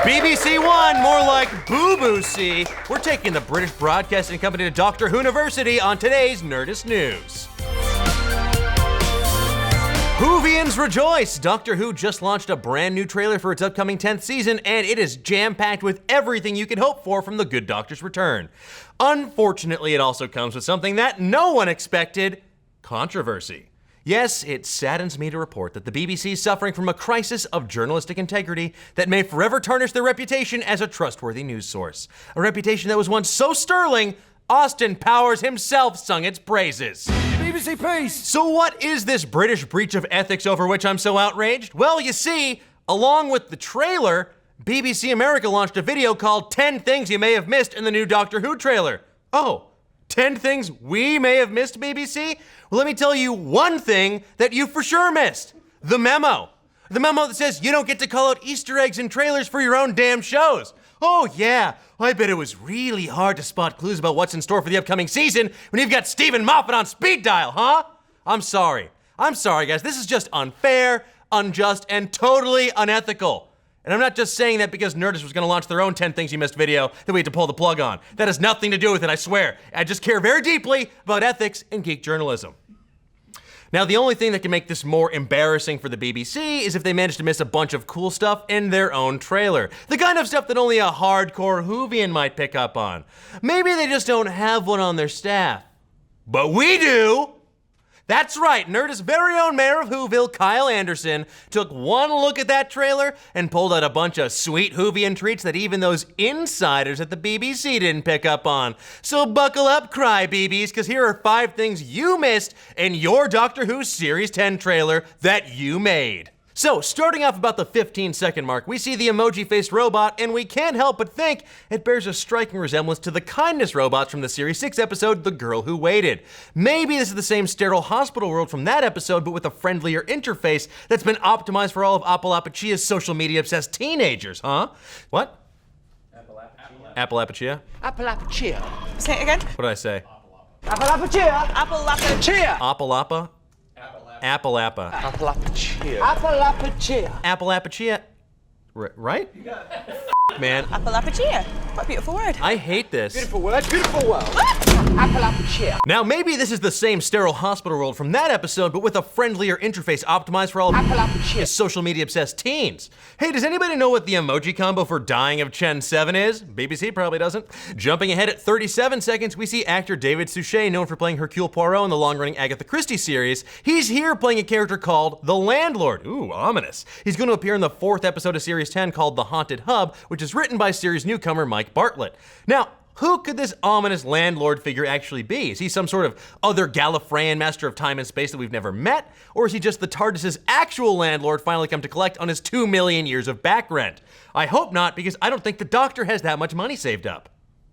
BBC One, more like Boo-Boo C. We're taking the British Broadcasting Company to Doctor Who University on today's Nerdist News. Whovians rejoice! Doctor Who just launched a brand new trailer for its upcoming 10th season, and it is jam-packed with everything you can hope for from the Good Doctor's return. Unfortunately, it also comes with something that no one expected: controversy. Yes, it saddens me to report that the BBC is suffering from a crisis of journalistic integrity that may forever tarnish their reputation as a trustworthy news source. A reputation that was once so sterling, Austin Powers himself sung its praises. BBC Peace! So what is this British breach of ethics over which I'm so outraged? Well, you see, along with the trailer, BBC America launched a video called 10 Things You May Have Missed in the new Doctor Who trailer. Oh, 10 things we may have missed, BBC? Well, let me tell you one thing that you for sure missed. The memo. The memo that says you don't get to call out Easter eggs in trailers for your own damn shows. Oh yeah, I bet it was really hard to spot clues about what's in store for the upcoming season when you've got Stephen Moffat on speed dial, huh? I'm sorry, guys. This is just unfair, unjust, and totally unethical. And I'm not just saying that because Nerdist was gonna launch their own 10 Things You Missed video that we had to pull the plug on. That has nothing to do with it, I swear. I just care very deeply about ethics and geek journalism. Now, the only thing that can make this more embarrassing for the BBC is if they manage to miss a bunch of cool stuff in their own trailer. The kind of stuff that only a hardcore Whovian might pick up on. Maybe they just don't have one on their staff. But we do! That's right, Nerdist's very own mayor of Whoville, Kyle Anderson, took one look at that trailer and pulled out a bunch of sweet Whovian treats that even those insiders at the BBC didn't pick up on. So buckle up, crybabies, because here are 5 things you missed in your Doctor Who Series 10 trailer that you made. So, starting off about the 15-second mark, we see the emoji-faced robot, and we can't help but think it bears a striking resemblance to the kindness robots from the Series 6 episode, The Girl Who Waited. Maybe this is the same sterile hospital world from that episode, but with a friendlier interface that's been optimized for all of Appalachia's social media-obsessed teenagers, huh? What? Appalachia? Appalachia. Say it again. What did I say? Appalachia! Appalachia. Appalapa? Appalapa. Appalachia. Appalachia. Appalachia. Right? Man. Appalachia. What a beautiful word. I hate this. Beautiful word, beautiful world. Appalachia. Now, maybe this is the same sterile hospital world from that episode, but with a friendlier interface optimized for all of social media obsessed teens. Hey, does anybody know what the emoji combo for dying of Chen 7 is? BBC probably doesn't. Jumping ahead at 37 seconds, we see actor David Suchet, known for playing Hercule Poirot in the long-running Agatha Christie series. He's here playing a character called the Landlord. Ooh, ominous. He's going to appear in the 4th episode of Series 10 called The Haunted Hub, which is written by series newcomer Mike Bartlett. Now, who could this ominous landlord figure actually be? Is he some sort of other Gallifreyan master of time and space that we've never met? Or is he just the TARDIS's actual landlord finally come to collect on his 2 million years of back rent? I hope not, because I don't think the Doctor has that much money saved up.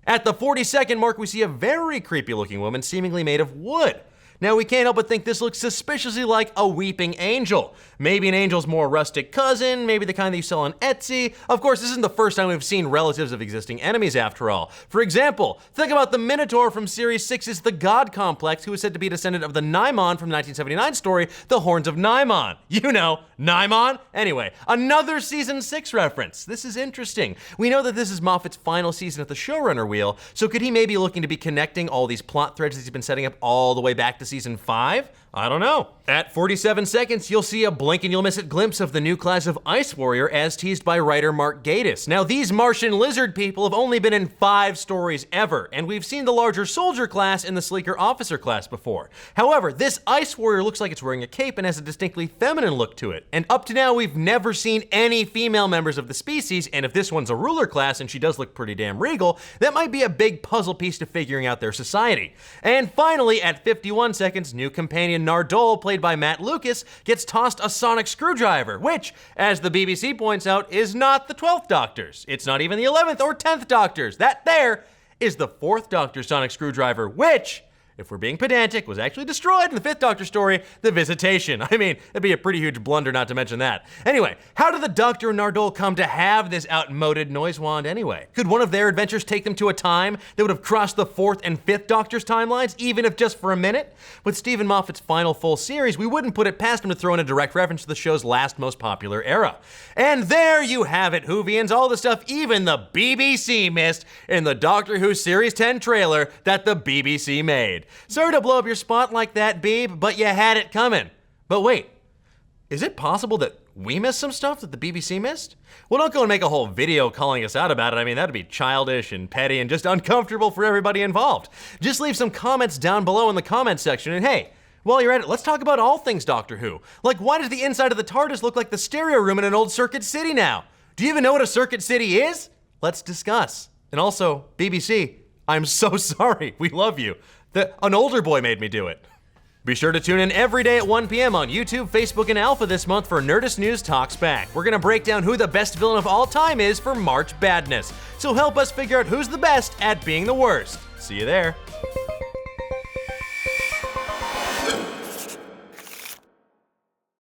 At the 40-second mark, we see a very creepy looking woman seemingly made of wood. Now, we can't help but think this looks suspiciously like a weeping angel. Maybe an angel's more rustic cousin, maybe the kind that you sell on Etsy. Of course, this isn't the first time we've seen relatives of existing enemies after all. For example, think about the Minotaur from Series 6's The God Complex, who is said to be a descendant of the Naimon from 1979 story, The Horns of Naimon. You know, Naimon? Anyway, another Season 6 reference. This is interesting. We know that this is Moffat's final season at the showrunner wheel, so could he maybe looking to be connecting all these plot threads that he's been setting up all the way back to Season 5? I don't know. At 47 seconds, you'll see a blink and you'll miss it glimpse of the new class of Ice Warrior as teased by writer Mark Gatiss. Now, these Martian lizard people have only been in 5 stories ever, and we've seen the larger soldier class and the sleeker officer class before. However, this Ice Warrior looks like it's wearing a cape and has a distinctly feminine look to it. And up to now, we've never seen any female members of the species, and if this one's a ruler class and she does look pretty damn regal, that might be a big puzzle piece to figuring out their society. And finally, at 51 seconds, new companion Nardole, played by Matt Lucas, gets tossed a sonic screwdriver, which, as the BBC points out, is not the 12th Doctor's. It's not even the 11th or 10th Doctor's. That there is the 4th Doctor's sonic screwdriver, which if we're being pedantic, was actually destroyed in the Fifth Doctor story, The Visitation. I mean, it'd be a pretty huge blunder not to mention that. Anyway, how did the Doctor and Nardole come to have this outmoded noise wand anyway? Could one of their adventures take them to a time that would have crossed the Fourth and Fifth Doctor's timelines, even if just for a minute? With Stephen Moffat's final full series, we wouldn't put it past him to throw in a direct reference to the show's last most popular era. And there you have it, Whovians, all the stuff even the BBC missed in the Doctor Who Series 10 trailer that the BBC made. Sorry to blow up your spot like that, Beeb, but you had it coming. But wait, is it possible that we missed some stuff that the BBC missed? Well, don't go and make a whole video calling us out about it. I mean, that'd be childish and petty and just uncomfortable for everybody involved. Just leave some comments down below in the comment section, and hey, while you're at it, let's talk about all things Doctor Who. Like, why does the inside of the TARDIS look like the stereo room in an old Circuit City now? Do you even know what a Circuit City is? Let's discuss. And also, BBC, I'm so sorry. We love you. An older boy made me do it. Be sure to tune in every day at 1 p.m. on YouTube, Facebook, and Alpha this month for Nerdist News Talks Back. We're gonna break down who the best villain of all time is for March Badness. So help us figure out who's the best at being the worst. See you there.